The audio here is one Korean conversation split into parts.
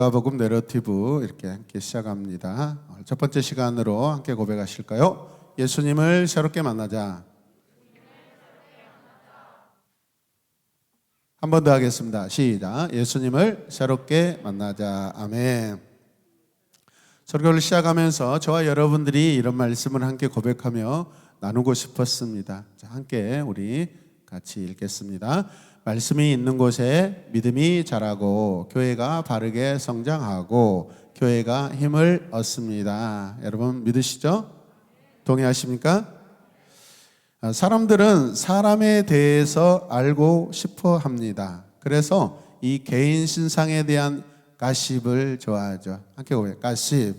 누가복음 내러티브 이렇게 함께 시작합니다. 첫 번째 시간으로 함께 고백하실까요? 예수님을 새롭게 만나자. 한 번 더 하겠습니다. 시작. 예수님을 새롭게 만나자. 아멘. 설교를 시작하면서 저와 여러분들이 이런 말씀을 함께 고백하며 나누고 싶었습니다. 자, 함께 우리 같이 읽겠습니다. 말씀이 있는 곳에 믿음이 자라고 교회가 바르게 성장하고 교회가 힘을 얻습니다. 여러분 믿으시죠? 동의하십니까? 사람들은 사람에 대해서 알고 싶어 합니다. 그래서 이 개인 신상에 대한 가십을 좋아하죠. 함께 보세요. 가십.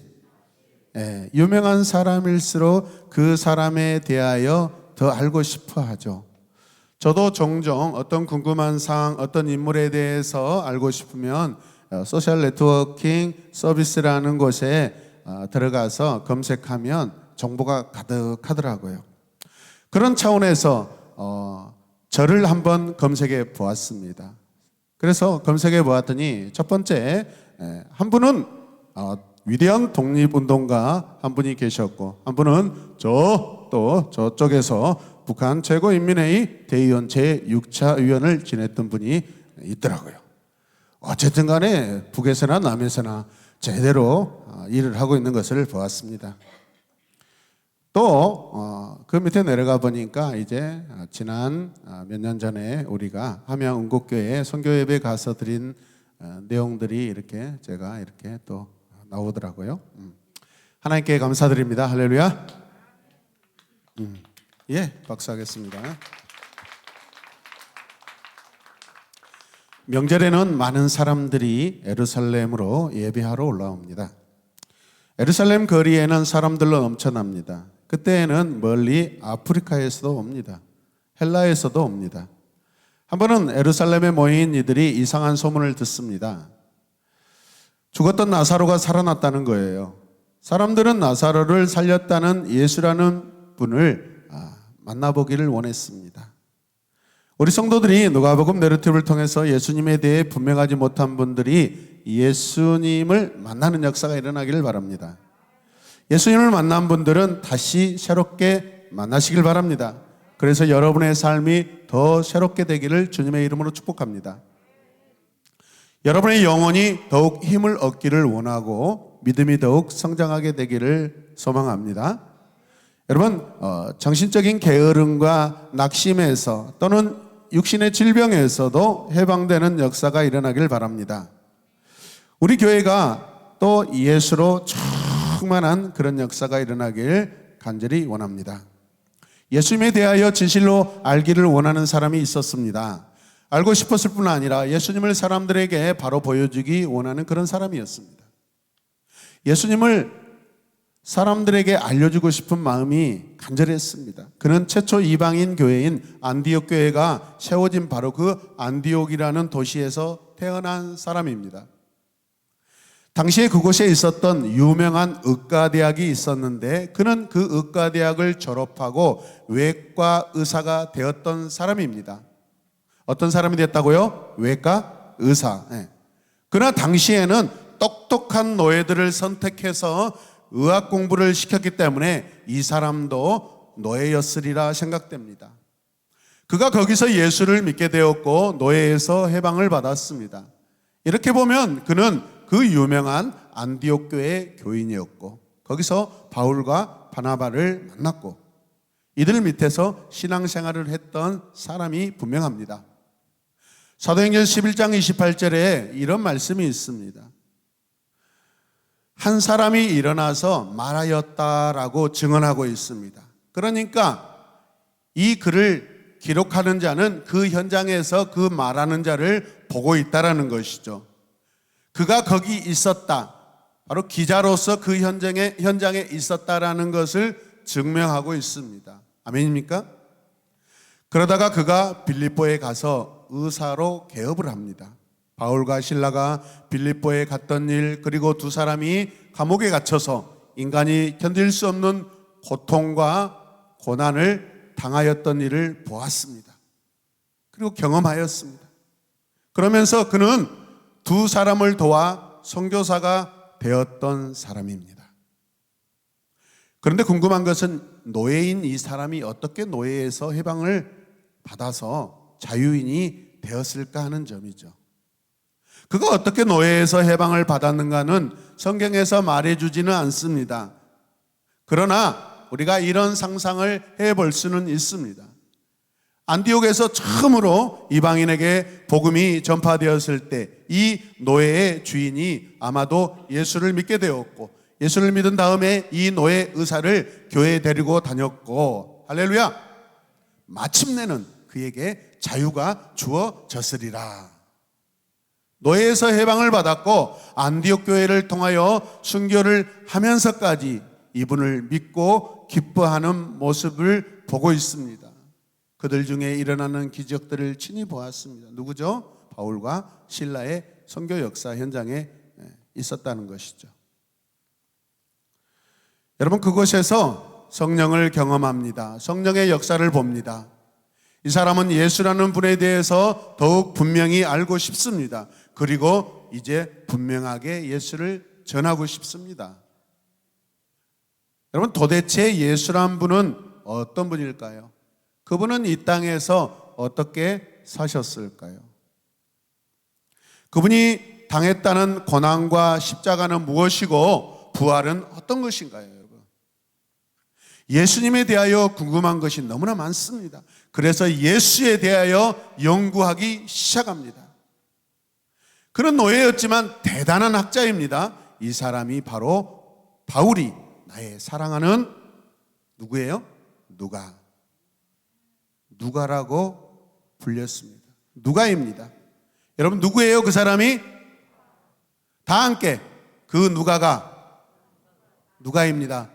유명한 사람일수록 그 사람에 대하여 더 알고 싶어 하죠. 저도 종종 어떤 궁금한 사항, 어떤 인물에 대해서 알고 싶으면 소셜 네트워킹 서비스라는 곳에 들어가서 검색하면 정보가 가득하더라고요. 그런 차원에서 저를 한번 검색해 보았습니다. 그래서 검색해 보았더니 첫 번째 한 분은 위대한 독립운동가 한 분이 계셨고, 한 분은 또 저쪽에서 북한 최고인민회의 대의원 제6차 위원을 지냈던 분이 있더라고요. 어쨌든 간에 북에서나 남에서나 제대로 일을 하고 있는 것을 보았습니다. 또 그 밑에 내려가 보니까 이제 지난 몇 년 전에 우리가 함양은곡교회 선교예배 가서 드린 내용들이 이렇게 제가 이렇게 또 나오더라고요. 하나님께 감사드립니다. 할렐루야. 박수하겠습니다. 명절에는 많은 사람들이 예루살렘으로 예배하러 올라옵니다. 예루살렘 거리에는 사람들로 넘쳐납니다. 그때에는 멀리 아프리카에서도 옵니다. 헬라에서도 옵니다. 한 번은 예루살렘에 모인 이들이 이상한 소문을 듣습니다. 죽었던 나사로가 살아났다는 거예요. 사람들은 나사로를 살렸다는 예수라는 분을 만나보기를 원했습니다. 우리 성도들이 누가복음 내러티브를 통해서 예수님에 대해 분명하지 못한 분들이 예수님을 만나는 역사가 일어나기를 바랍니다. 예수님을 만난 분들은 다시 새롭게 만나시길 바랍니다. 그래서 여러분의 삶이 더 새롭게 되기를 주님의 이름으로 축복합니다. 여러분의 영혼이 더욱 힘을 얻기를 원하고 믿음이 더욱 성장하게 되기를 소망합니다. 여러분, 정신적인 게으름과 낙심에서 또는 육신의 질병에서도 해방되는 역사가 일어나길 바랍니다. 우리 교회가 또 예수로 충만한 그런 역사가 일어나길 간절히 원합니다. 예수님에 대하여 진실로 알기를 원하는 사람이 있었습니다. 알고 싶었을 뿐 아니라 예수님을 사람들에게 바로 보여주기 원하는 그런 사람이었습니다. 예수님을 사람들에게 알려주고 싶은 마음이 간절했습니다. 그는 최초 이방인 교회인 안디옥 교회가 세워진 바로 그 안디옥이라는 도시에서 태어난 사람입니다. 당시에 그곳에 있었던 유명한 의과대학이 있었는데 그는 그 의과대학을 졸업하고 외과 의사가 되었던 사람입니다. 어떤 사람이 됐다고요? 외과 의사. 그러나 당시에는 똑똑한 노예들을 선택해서 의학 공부를 시켰기 때문에 이 사람도 노예였으리라 생각됩니다. 그가 거기서 예수를 믿게 되었고 노예에서 해방을 받았습니다. 이렇게 보면 그는 그 유명한 안디옥 교회의 교인이었고 거기서 바울과 바나바를 만났고 이들 밑에서 신앙생활을 했던 사람이 분명합니다. 사도행전 11장 28절에 이런 말씀이 있습니다. 한 사람이 일어나서 말하였다라고 증언하고 있습니다. 그러니까 이 글을 기록하는 자는 그 현장에서 그 말하는 자를 보고 있다라는 것이죠. 그가 거기 있었다. 바로 기자로서 그 현장에 있었다라는 것을 증명하고 있습니다. 아멘입니까? 그러다가 그가 빌립보에 가서 의사로 개업을 합니다. 바울과 실라가 빌립보에 갔던 일, 그리고 두 사람이 감옥에 갇혀서 인간이 견딜 수 없는 고통과 고난을 당하였던 일을 보았습니다. 그리고 경험하였습니다. 그러면서 그는 두 사람을 도와 선교사가 되었던 사람입니다. 그런데 궁금한 것은 노예인 이 사람이 어떻게 노예에서 해방을 받아서 자유인이 되었을까 하는 점이죠. 그가 어떻게 노예에서 해방을 받았는가는 성경에서 말해주지는 않습니다. 그러나 우리가 이런 상상을 해볼 수는 있습니다. 안디옥에서 처음으로 이방인에게 복음이 전파되었을 때 이 노예의 주인이 아마도 예수를 믿게 되었고, 예수를 믿은 다음에 이 노예 의사를 교회에 데리고 다녔고, 할렐루야, 마침내는 그에게 자유가 주어졌으리라. 노예에서 해방을 받았고 안디옥 교회를 통하여 순교를 하면서까지 이분을 믿고 기뻐하는 모습을 보고 있습니다. 그들 중에 일어나는 기적들을 친히 보았습니다. 누구죠? 바울과 실라의 선교 역사 현장에 있었다는 것이죠. 여러분, 그곳에서 성령을 경험합니다. 성령의 역사를 봅니다. 이 사람은 예수라는 분에 대해서 더욱 분명히 알고 싶습니다. 그리고 이제 분명하게 예수를 전하고 싶습니다. 여러분, 도대체 예수란 분은 어떤 분일까요? 그분은 이 땅에서 어떻게 사셨을까요? 그분이 당했다는 고난과 십자가는 무엇이고 부활은 어떤 것인가요, 여러분? 예수님에 대하여 궁금한 것이 너무나 많습니다. 그래서 예수에 대하여 연구하기 시작합니다. 그는 노예였지만 대단한 학자입니다. 이 사람이 바로 바울이 나의 사랑하는 누구예요? 누가라고 불렸습니다. 누가입니다. 여러분, 누구예요? 그 사람이? 다 함께 그 누가입니다.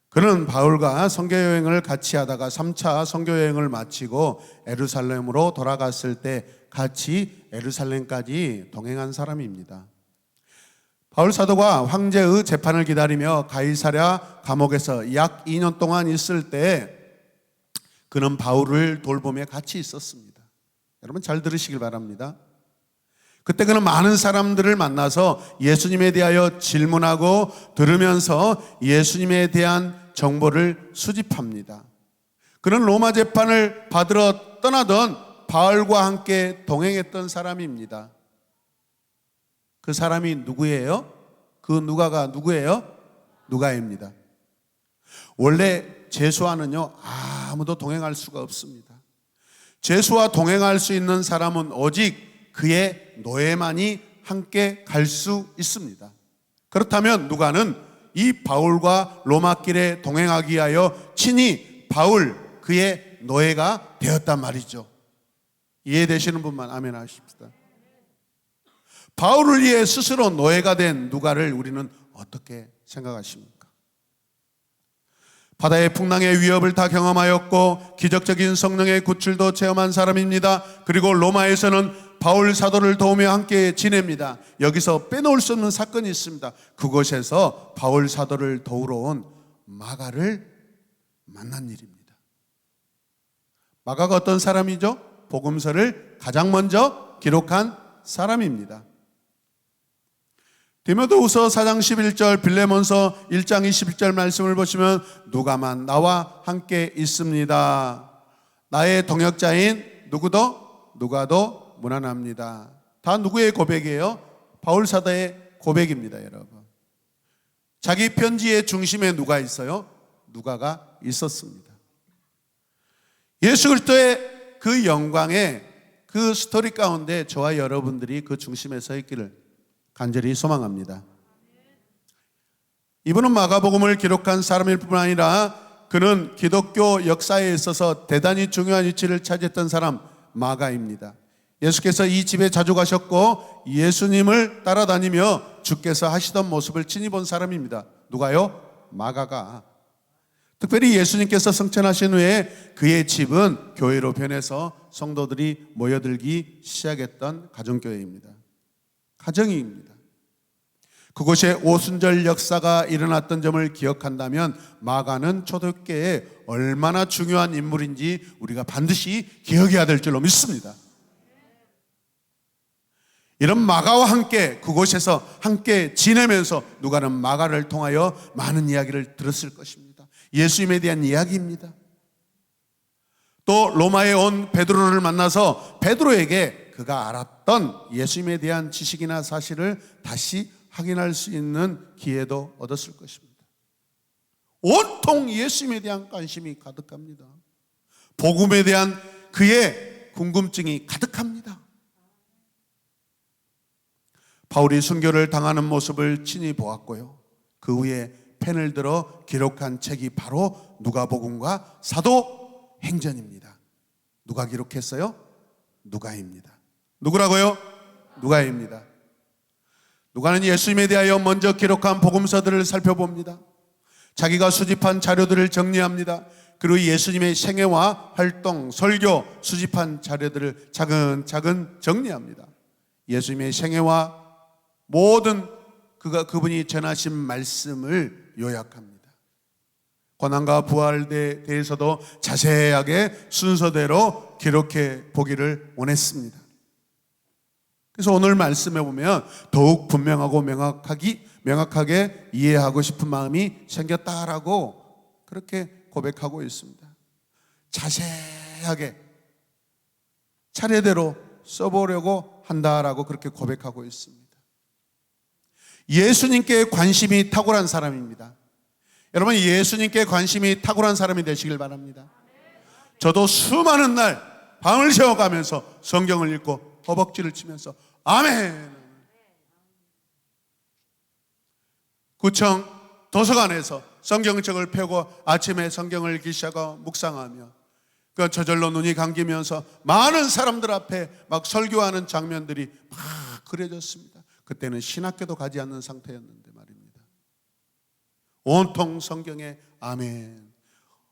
그는 바울과 선교여행을 같이 하다가 3차 선교여행을 마치고 예루살렘으로 돌아갔을 때 같이 예루살렘까지 동행한 사람입니다. 바울 사도가 황제의 재판을 기다리며 가이사랴 감옥에서 약 2년 동안 있을 때 그는 바울을 돌보며 같이 있었습니다. 여러분, 잘 들으시길 바랍니다. 그때 그는 많은 사람들을 만나서 예수님에 대하여 질문하고 들으면서 예수님에 대한 정보를 수집합니다. 그는 로마 재판을 받으러 떠나던 바울과 함께 동행했던 사람입니다. 그 사람이 누구예요? 그 누가가 누구예요? 누가입니다. 원래 제수와는요, 아무도 동행할 수가 없습니다. 제수와 동행할 수 있는 사람은 오직 그의 노예만이 함께 갈 수 있습니다. 그렇다면 누가는 이 바울과 로마길에 동행하기 위하여 친히 바울, 그의 노예가 되었단 말이죠. 이해되시는 분만 아멘 하십시다. 바울을 위해 스스로 노예가 된 누가를 우리는 어떻게 생각하십니까? 바다의 풍랑의 위협을 다 경험하였고 기적적인 성령의 구출도 체험한 사람입니다. 그리고 로마에서는 바울 사도를 도우며 함께 지냅니다. 여기서 빼놓을 수 없는 사건이 있습니다. 그곳에서 바울 사도를 도우러 온 마가를 만난 일입니다. 마가가 어떤 사람이죠? 복음서를 가장 먼저 기록한 사람입니다. 디모데후서 4장 11절, 빌레몬서 1장 21절 말씀을 보시면 누가만 나와 함께 있습니다. 나의 동역자인 누가도 무난합니다. 다 누구의 고백이에요? 바울 사도의 고백입니다, 여러분. 자기 편지의 중심에 누가 있어요? 누가가 있었습니다. 예수 그리스도의 그 영광의 그 스토리 가운데 저와 여러분들이 그 중심에 서 있기를 간절히 소망합니다. 이분은 마가복음을 기록한 사람일 뿐 아니라 그는 기독교 역사에 있어서 대단히 중요한 위치를 차지했던 사람 마가입니다. 예수께서 이 집에 자주 가셨고 예수님을 따라다니며 주께서 하시던 모습을 친히 본 사람입니다. 누가요? 마가가. 특별히 예수님께서 승천하신 후에 그의 집은 교회로 변해서 성도들이 모여들기 시작했던 가정교회입니다. 가정입니다. 그곳에 오순절 역사가 일어났던 점을 기억한다면 마가는 초대교회에 얼마나 중요한 인물인지 우리가 반드시 기억해야 될 줄로 믿습니다. 이런 마가와 함께 그곳에서 함께 지내면서 누가는 마가를 통하여 많은 이야기를 들었을 것입니다. 예수님에 대한 이야기입니다. 또 로마에 온 베드로를 만나서 베드로에게 그가 알았던 예수님에 대한 지식이나 사실을 다시 확인할 수 있는 기회도 얻었을 것입니다. 온통 예수님에 대한 관심이 가득합니다. 복음에 대한 그의 궁금증이 가득합니다. 바울이 순교를 당하는 모습을 친히 보았고요. 그 후에 펜을 들어 기록한 책이 바로 누가복음과 사도행전입니다. 누가 기록했어요? 누가입니다. 누구라고요? 누가입니다. 누가는 예수님에 대하여 먼저 기록한 복음서들을 살펴봅니다. 자기가 수집한 자료들을 정리합니다. 그리고 예수님의 생애와 활동, 설교, 수집한 자료들을 차근차근 정리합니다. 예수님의 생애와 모든 그분이 전하신 말씀을 요약합니다. 고난과 부활에 대해서도 자세하게 순서대로 기록해 보기를 원했습니다. 그래서 오늘 말씀에 보면 더욱 분명하고 명확하게 이해하고 싶은 마음이 생겼다라고 그렇게 고백하고 있습니다. 자세하게 차례대로 써보려고 한다라고 그렇게 고백하고 있습니다. 예수님께 관심이 탁월한 사람입니다. 여러분, 예수님께 관심이 탁월한 사람이 되시길 바랍니다. 저도 수많은 날 밤을 새워가면서 성경을 읽고 허벅지를 치면서 아멘. 구청 도서관에서 성경책을 펴고 아침에 성경을 읽기 시작하고 묵상하며 그 저절로 눈이 감기면서 많은 사람들 앞에 막 설교하는 장면들이 막 그려졌습니다. 그때는 신학교도 가지 않는 상태였는데 말입니다. 온통 성경에 아멘.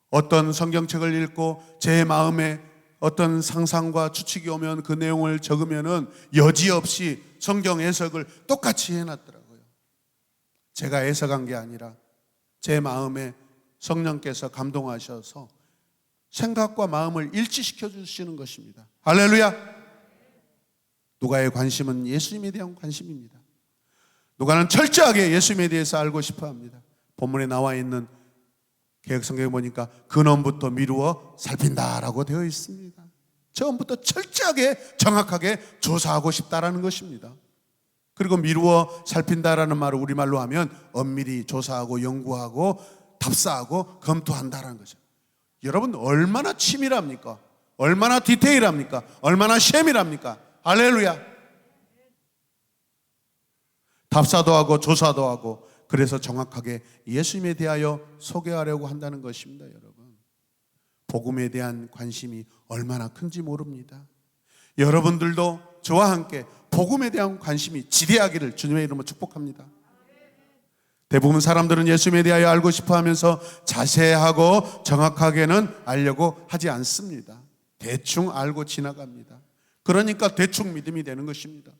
어떤 성경책을 읽고 제 마음에 어떤 상상과 추측이 오면 그 내용을 적으면은 여지없이 성경 해석을 똑같이 해놨더라고요. 제가 해석한 게 아니라 제 마음에 성령께서 감동하셔서 생각과 마음을 일치시켜 주시는 것입니다. 할렐루야. 누가의 관심은 예수님에 대한 관심입니다. 누가는 철저하게 예수님에 대해서 알고 싶어 합니다. 본문에 나와 있는 개역성경에 보니까 근원부터 미루어 살핀다라고 되어 있습니다. 처음부터 철저하게 정확하게 조사하고 싶다라는 것입니다. 그리고 미루어 살핀다라는 말을 우리말로 하면 엄밀히 조사하고 연구하고 답사하고 검토한다라는 거죠. 여러분, 얼마나 치밀합니까? 얼마나 디테일합니까? 얼마나 세밀합니까? 할렐루야. 답사도 하고 조사도 하고 그래서 정확하게 예수님에 대하여 소개하려고 한다는 것입니다. 여러분, 복음에 대한 관심이 얼마나 큰지 모릅니다. 여러분들도 저와 함께 복음에 대한 관심이 지대하기를 주님의 이름으로 축복합니다. 대부분 사람들은 예수님에 대하여 알고 싶어 하면서 자세하고 정확하게는 알려고 하지 않습니다. 대충 알고 지나갑니다. 그러니까 대충 믿음이 되는 것입니다.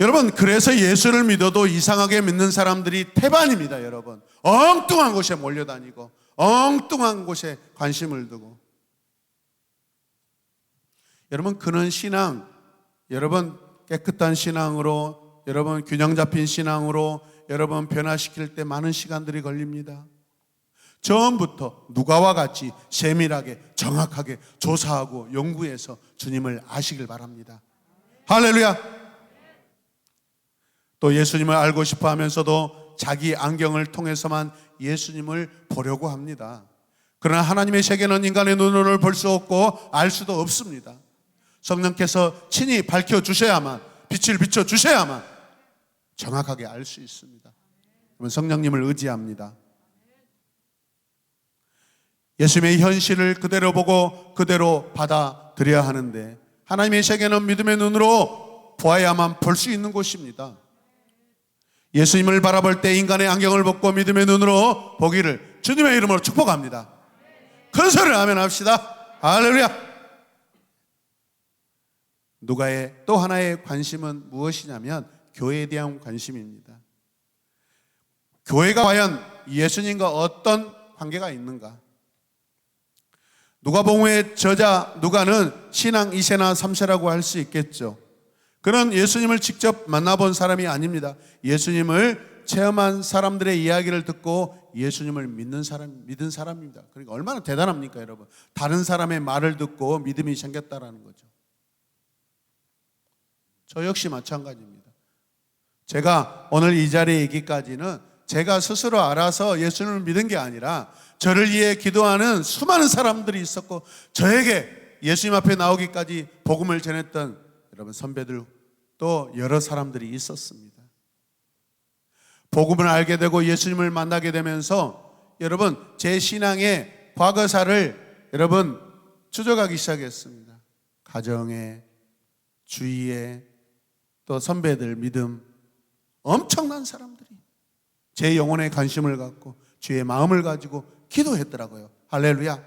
여러분, 그래서 예수를 믿어도 이상하게 믿는 사람들이 태반입니다. 여러분, 엉뚱한 곳에 몰려다니고 엉뚱한 곳에 관심을 두고, 여러분, 그런 신앙, 여러분 깨끗한 신앙으로, 여러분 균형 잡힌 신앙으로 여러분 변화시킬 때 많은 시간들이 걸립니다. 처음부터 누가와 같이 세밀하게 정확하게 조사하고 연구해서 주님을 아시길 바랍니다. 할렐루야. 또 예수님을 알고 싶어 하면서도 자기 안경을 통해서만 예수님을 보려고 합니다. 그러나 하나님의 세계는 인간의 눈으로 볼 수 없고 알 수도 없습니다. 성령께서 친히 밝혀주셔야만, 빛을 비춰주셔야만 정확하게 알 수 있습니다. 성령님을 의지합니다. 예수님의 현실을 그대로 보고 그대로 받아들여야 하는데, 하나님의 세계는 믿음의 눈으로 보아야만 볼 수 있는 곳입니다. 예수님을 바라볼 때 인간의 안경을 벗고 믿음의 눈으로 보기를 주님의 이름으로 축복합니다. 큰 소리를 아멘 합시다. 할렐루야. 누가의 또 하나의 관심은 무엇이냐면 교회에 대한 관심입니다. 교회가 과연 예수님과 어떤 관계가 있는가? 누가복음의 저자 누가는 신앙 2세나 3세라고 할 수 있겠죠. 그런 예수님을 직접 만나본 사람이 아닙니다. 예수님을 체험한 사람들의 이야기를 듣고 예수님을 믿는 사람, 믿은 사람입니다. 그러니까 얼마나 대단합니까, 여러분? 다른 사람의 말을 듣고 믿음이 생겼다라는 거죠. 저 역시 마찬가지입니다. 제가 오늘 이 자리에 있기까지는 제가 스스로 알아서 예수님을 믿은 게 아니라 저를 위해 기도하는 수많은 사람들이 있었고, 저에게 예수님 앞에 나오기까지 복음을 전했던 여러분 선배들, 또 여러 사람들이 있었습니다. 복음을 알게 되고 예수님을 만나게 되면서 여러분 제 신앙의 과거사를 여러분 추적하기 시작했습니다. 가정에, 주위에, 또 선배들 믿음, 엄청난 사람들이 제 영혼에 관심을 갖고 주의 마음을 가지고 기도했더라고요. 할렐루야.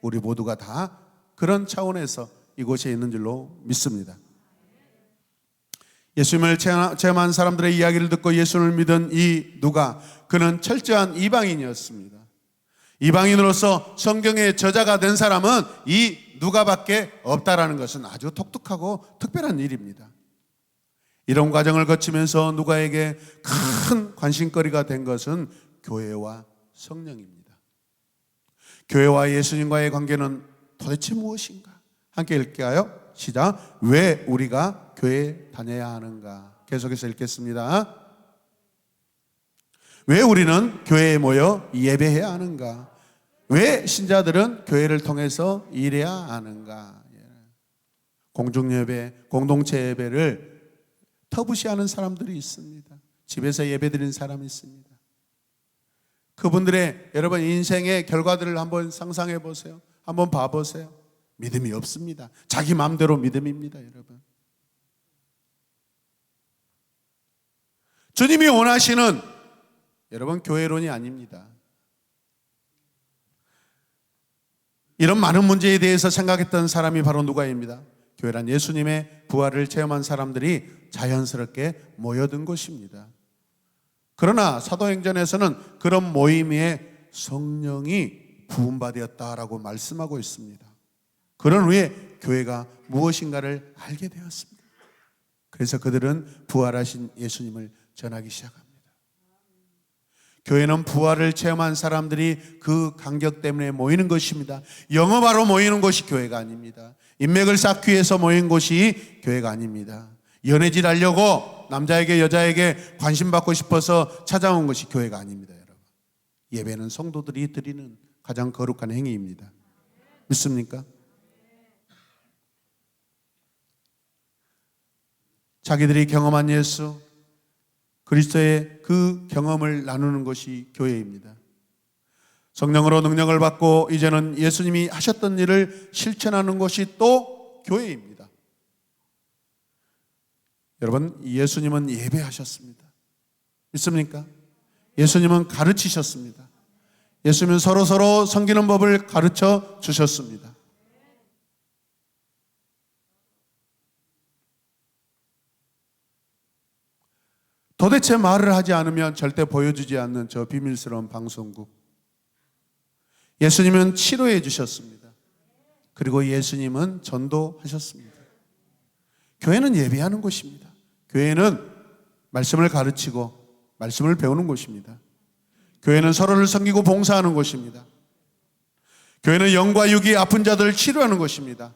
우리 모두가 다 그런 차원에서 이곳에 있는 줄로 믿습니다. 예수님을 체험한 사람들의 이야기를 듣고 예수를 믿은 이 누가, 그는 철저한 이방인이었습니다. 이방인으로서 성경의 저자가 된 사람은 이 누가밖에 없다라는 것은 아주 독특하고 특별한 일입니다. 이런 과정을 거치면서 누가에게 큰 관심거리가 된 것은 교회와 성령입니다. 교회와 예수님과의 관계는 도대체 무엇인가? 함께 읽을까요? 시작. 왜 우리가 교회에 다녀야 하는가? 계속해서 읽겠습니다. 왜 우리는 교회에 모여 예배해야 하는가? 왜 신자들은 교회를 통해서 일해야 하는가? 공중예배, 공동체 예배를 터부시하는 사람들이 있습니다. 집에서 예배드리는 사람이 있습니다. 그분들의 여러분 인생의 결과들을 한번 상상해 보세요. 한번 봐보세요. 믿음이 없습니다. 자기 마음대로 믿음입니다, 여러분. 주님이 원하시는 여러분 교회론이 아닙니다. 이런 많은 문제에 대해서 생각했던 사람이 바로 누가입니다. 교회란 예수님의 부활을 체험한 사람들이 자연스럽게 모여든 곳입니다. 그러나 사도행전에서는 그런 모임에 성령이 부음받았다라고 말씀하고 있습니다. 그런 후에 교회가 무엇인가를 알게 되었습니다. 그래서 그들은 부활하신 예수님을 전하기 시작합니다. 교회는 부활을 체험한 사람들이 그 간격 때문에 모이는 것입니다. 영업하러 모이는 곳이 교회가 아닙니다. 인맥을 쌓기 위해서 모인 곳이 교회가 아닙니다. 연애질 하려고 남자에게 여자에게 관심 받고 싶어서 찾아온 것이 교회가 아닙니다, 여러분. 예배는 성도들이 드리는 가장 거룩한 행위입니다. 믿습니까? 자기들이 경험한 예수, 그리스도의 그 경험을 나누는 것이 교회입니다. 성령으로 능력을 받고 이제는 예수님이 하셨던 일을 실천하는 것이 또 교회입니다. 여러분, 예수님은 예배하셨습니다. 믿습니까? 예수님은 가르치셨습니다. 예수님은 서로 섬기는 법을 가르쳐 주셨습니다. 도대체 말을 하지 않으면 절대 보여주지 않는 저 비밀스러운 방송국. 예수님은 치료해 주셨습니다. 그리고 예수님은 전도하셨습니다. 교회는 예배하는 곳입니다. 교회는 말씀을 가르치고 말씀을 배우는 곳입니다. 교회는 서로를 섬기고 봉사하는 곳입니다. 교회는 영과 육이 아픈 자들을 치료하는 곳입니다.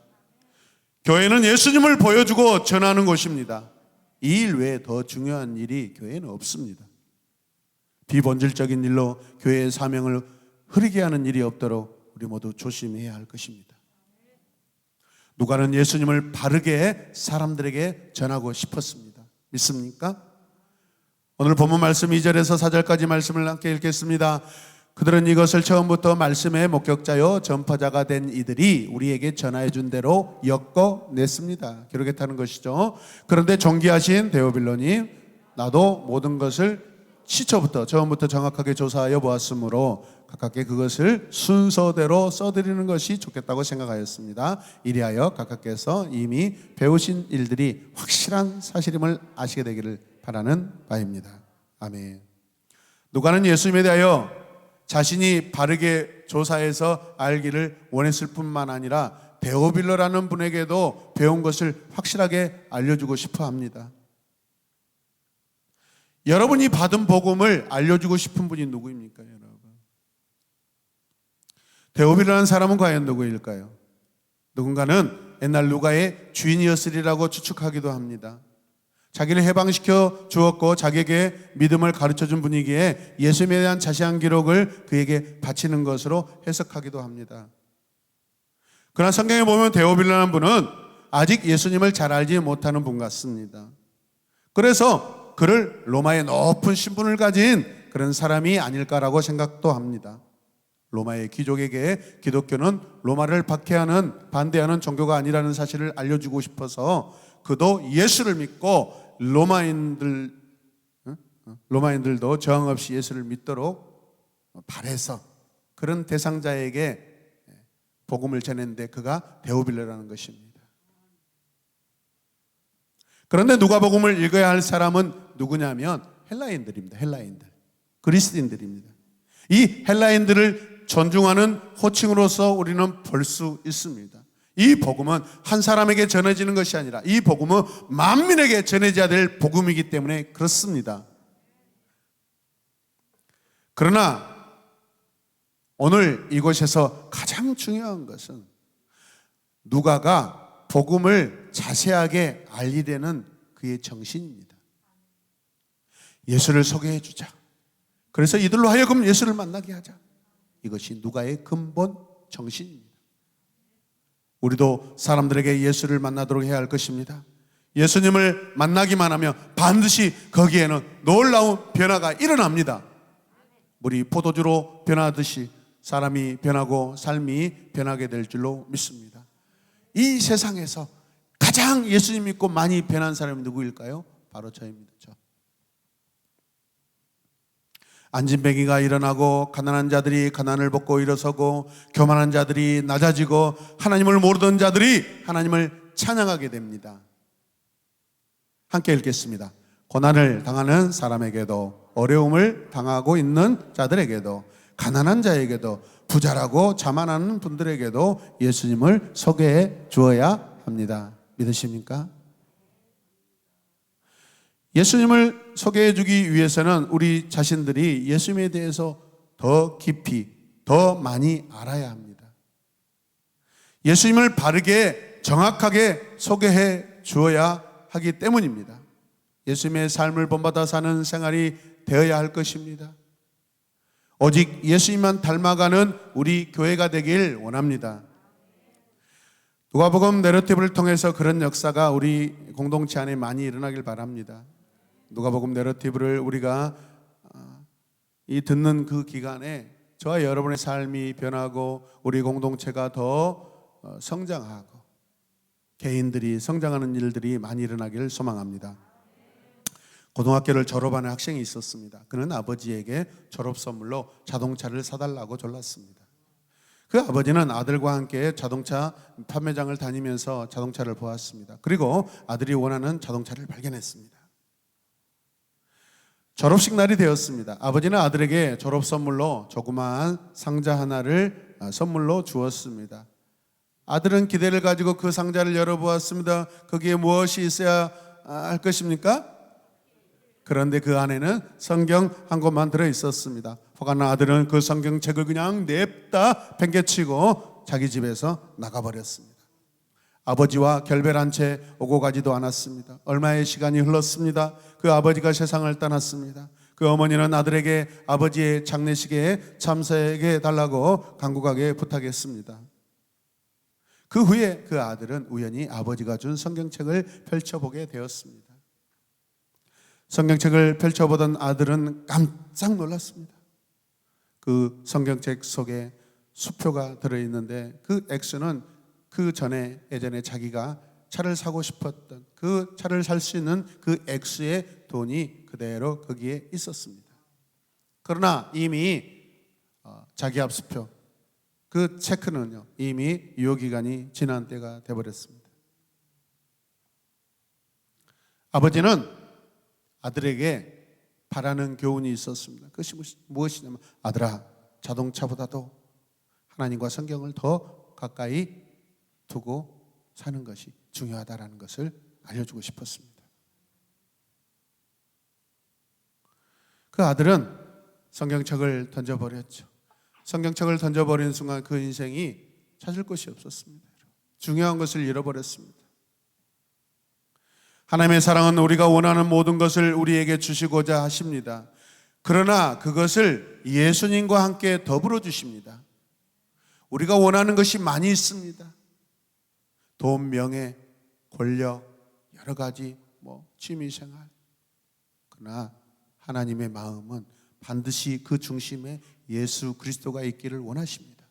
교회는 예수님을 보여주고 전하는 곳입니다. 이 일 외에 더 중요한 일이 교회는 없습니다. 비본질적인 일로 교회의 사명을 흐리게 하는 일이 없도록 우리 모두 조심해야 할 것입니다. 누가는 예수님을 바르게 사람들에게 전하고 싶었습니다. 믿습니까? 오늘 본문 말씀 2절에서 4절까지 말씀을 함께 읽겠습니다. 그들은 이것을 처음부터 말씀의 목격자요 전파자가 된 이들이 우리에게 전하여 준 대로 엮어냈습니다. 기록했다는 것이죠. 그런데 존귀하신 데오빌로님, 나도 모든 것을 시초부터 처음부터 정확하게 조사하여 보았으므로 가깝게 그것을 순서대로 써드리는 것이 좋겠다고 생각하였습니다. 이리하여 각각께서 이미 배우신 일들이 확실한 사실임을 아시게 되기를 바라는 바입니다. 아멘. 누가는 예수님에 대하여 자신이 바르게 조사해서 알기를 원했을 뿐만 아니라 데오빌로라는 분에게도 배운 것을 확실하게 알려주고 싶어 합니다. 여러분이 받은 복음을 알려주고 싶은 분이 누구입니까, 여러분? 데오빌로라는 사람은 과연 누구일까요? 누군가는 옛날 누가의 주인이었으리라고 추측하기도 합니다. 자기를 해방시켜 주었고 자기에게 믿음을 가르쳐준 분이기에 예수님에 대한 자세한 기록을 그에게 바치는 것으로 해석하기도 합니다. 그러나 성경에 보면 데오빌로라는 분은 아직 예수님을 잘 알지 못하는 분 같습니다. 그래서 그를 로마의 높은 신분을 가진 그런 사람이 아닐까라고 생각도 합니다. 로마의 귀족에게 기독교는 로마를 박해하는 반대하는 종교가 아니라는 사실을 알려주고 싶어서 그도 예수를 믿고 로마인들도 저항 없이 예수를 믿도록 바래서 그런 대상자에게 복음을 전했는데 그가 데오빌로라는 것입니다. 그런데 누가복음을 읽어야 할 사람은 누구냐면 헬라인들입니다. 헬라인들, 그리스도인들입니다. 이 헬라인들을 존중하는 호칭으로서 우리는 볼 수 있습니다. 이 복음은 한 사람에게 전해지는 것이 아니라 이 복음은 만민에게 전해져야 될 복음이기 때문에 그렇습니다. 그러나 오늘 이곳에서 가장 중요한 것은 누가가 복음을 자세하게 알리려는 그의 정신입니다. 예수를 소개해 주자. 그래서 이들로 하여금 예수를 만나게 하자. 이것이 누가의 근본 정신입니다. 우리도 사람들에게 예수를 만나도록 해야 할 것입니다. 예수님을 만나기만 하면 반드시 거기에는 놀라운 변화가 일어납니다. 물이 포도주로 변하듯이 사람이 변하고 삶이 변하게 될 줄로 믿습니다. 이 세상에서 가장 예수님 믿고 많이 변한 사람이 누구일까요? 바로 저입니다. 저. 안진뱅이가 일어나고 가난한 자들이 가난을 벗고 일어서고 교만한 자들이 낮아지고 하나님을 모르던 자들이 하나님을 찬양하게 됩니다. 함께 읽겠습니다. 고난을 당하는 사람에게도 어려움을 당하고 있는 자들에게도 가난한 자에게도 부자라고 자만하는 분들에게도 예수님을 소개해 주어야 합니다. 믿으십니까? 예수님을 소개해 주기 위해서는 우리 자신들이 예수님에 대해서 더 깊이, 더 많이 알아야 합니다. 예수님을 바르게, 정확하게 소개해 주어야 하기 때문입니다. 예수님의 삶을 본받아 사는 생활이 되어야 할 것입니다. 오직 예수님만 닮아가는 우리 교회가 되길 원합니다. 누가복음 내러티브를 통해서 그런 역사가 우리 공동체 안에 많이 일어나길 바랍니다. 누가복음 내러티브를 우리가 듣는 그 기간에 저와 여러분의 삶이 변하고 우리 공동체가 더 성장하고 개인들이 성장하는 일들이 많이 일어나기를 소망합니다. 고등학교를 졸업하는 학생이 있었습니다. 그는 아버지에게 졸업 선물로 자동차를 사달라고 졸랐습니다. 그 아버지는 아들과 함께 자동차 판매장을 다니면서 자동차를 보았습니다. 그리고 아들이 원하는 자동차를 발견했습니다. 졸업식 날이 되었습니다. 아버지는 아들에게 졸업 선물로 조그마한 상자 하나를 선물로 주었습니다. 아들은 기대를 가지고 그 상자를 열어보았습니다. 거기에 무엇이 있어야 할 것입니까? 그런데 그 안에는 성경 한 권만 들어있었습니다. 화가 난 아들은 그 성경책을 그냥 냅다 팽개치고 자기 집에서 나가버렸습니다. 아버지와 결별한 채 오고 가지도 않았습니다. 얼마의 시간이 흘렀습니다. 그 아버지가 세상을 떠났습니다. 그 어머니는 아들에게 아버지의 장례식에 참석해 달라고 간곡하게 부탁했습니다. 그 후에 그 아들은 우연히 아버지가 준 성경책을 펼쳐보게 되었습니다. 성경책을 펼쳐보던 아들은 깜짝 놀랐습니다. 그 성경책 속에 수표가 들어있는데 그 액수는 그 전에 예전에 자기가 차를 사고 싶었던 그 차를 살 수 있는 그 액수의 돈이 그대로 거기에 있었습니다. 그러나 이미 자기압수표 그 체크는요 이미 유효기간이 지난 때가 되어버렸습니다. 아버지는 아들에게 바라는 교훈이 있었습니다. 그것이 무엇이냐면 아들아 자동차보다도 하나님과 성경을 더 가까이 다투고 사는 것이 중요하다라는 것을 알려주고 싶었습니다. 그 아들은 성경책을 던져버렸죠. 성경책을 던져버린 순간 그 인생이 찾을 곳이 없었습니다. 중요한 것을 잃어버렸습니다. 하나님의 사랑은 우리가 원하는 모든 것을 우리에게 주시고자 하십니다. 그러나 그것을 예수님과 함께 더불어 주십니다. 우리가 원하는 것이 많이 있습니다. 돈, 명예, 권력, 여러 가지 취미생활. 그러나 하나님의 마음은 반드시 그 중심에 예수 그리스도가 있기를 원하십니다.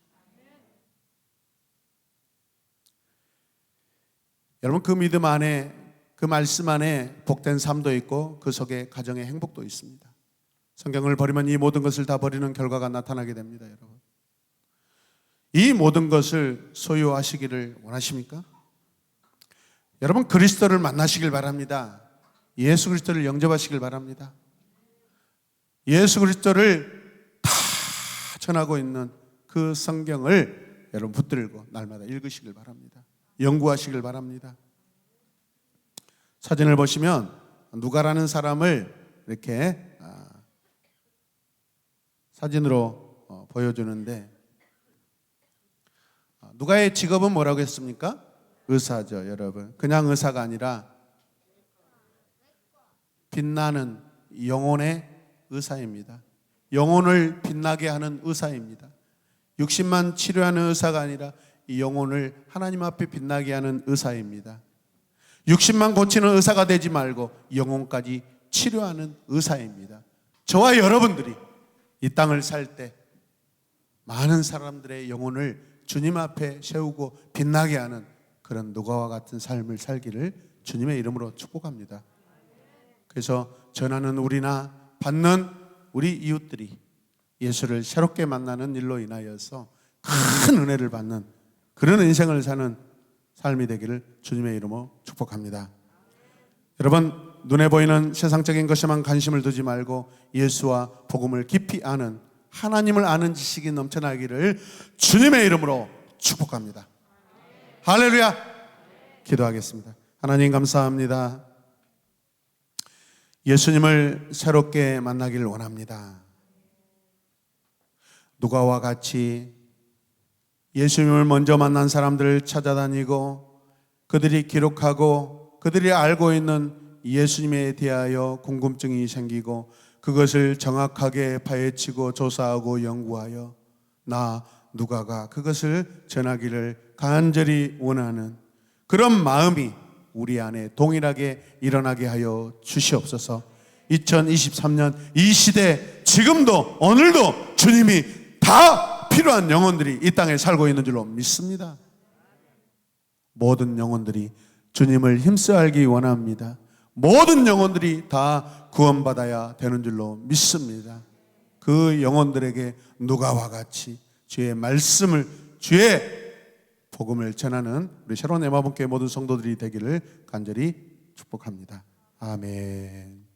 여러분, 그 믿음 안에, 그 말씀 안에 복된 삶도 있고 그 속에 가정의 행복도 있습니다. 성경을 버리면 이 모든 것을 다 버리는 결과가 나타나게 됩니다. 여러분, 이 모든 것을 소유하시기를 원하십니까? 여러분, 그리스도를 만나시길 바랍니다. 예수 그리스도를 영접하시길 바랍니다. 예수 그리스도를 다 전하고 있는 그 성경을 여러분 붙들고 날마다 읽으시길 바랍니다. 연구하시길 바랍니다. 사진을 보시면 누가라는 사람을 이렇게 사진으로 보여주는데, 누가의 직업은 뭐라고 했습니까? 의사죠, 여러분. 그냥 의사가 아니라 빛나는 영혼의 의사입니다. 영혼을 빛나게 하는 의사입니다. 육신만 치료하는 의사가 아니라 이 영혼을 하나님 앞에 빛나게 하는 의사입니다. 육신만 고치는 의사가 되지 말고 영혼까지 치료하는 의사입니다. 저와 여러분들이 이 땅을 살 때 많은 사람들의 영혼을 주님 앞에 세우고 빛나게 하는 그런 누가와 같은 삶을 살기를 주님의 이름으로 축복합니다. 그래서 전하는 우리나 받는 우리 이웃들이 예수를 새롭게 만나는 일로 인하여서 큰 은혜를 받는 그런 인생을 사는 삶이 되기를 주님의 이름으로 축복합니다. 여러분, 눈에 보이는 세상적인 것에만 관심을 두지 말고 예수와 복음을 깊이 아는, 하나님을 아는 지식이 넘쳐나기를 주님의 이름으로 축복합니다. 할렐루야. 기도하겠습니다. 하나님, 감사합니다. 예수님을 새롭게 만나기를 원합니다. 누가와 같이 예수님을 먼저 만난 사람들을 찾아다니고 그들이 기록하고 그들이 알고 있는 예수님에 대하여 궁금증이 생기고 그것을 정확하게 파헤치고 조사하고 연구하여 나 누가가 그것을 전하기를 간절히 원하는 그런 마음이 우리 안에 동일하게 일어나게 하여 주시옵소서. 2023년 이 시대, 지금도 오늘도 주님이 다 필요한 영혼들이 이 땅에 살고 있는 줄로 믿습니다. 모든 영혼들이 주님을 힘써 알기 원합니다. 모든 영혼들이 다 구원받아야 되는 줄로 믿습니다. 그 영혼들에게 누가와 같이 주의 말씀을, 주의 복음을 전하는 우리 새로운 에마분교회 모든 성도들이 되기를 간절히 축복합니다. 아멘.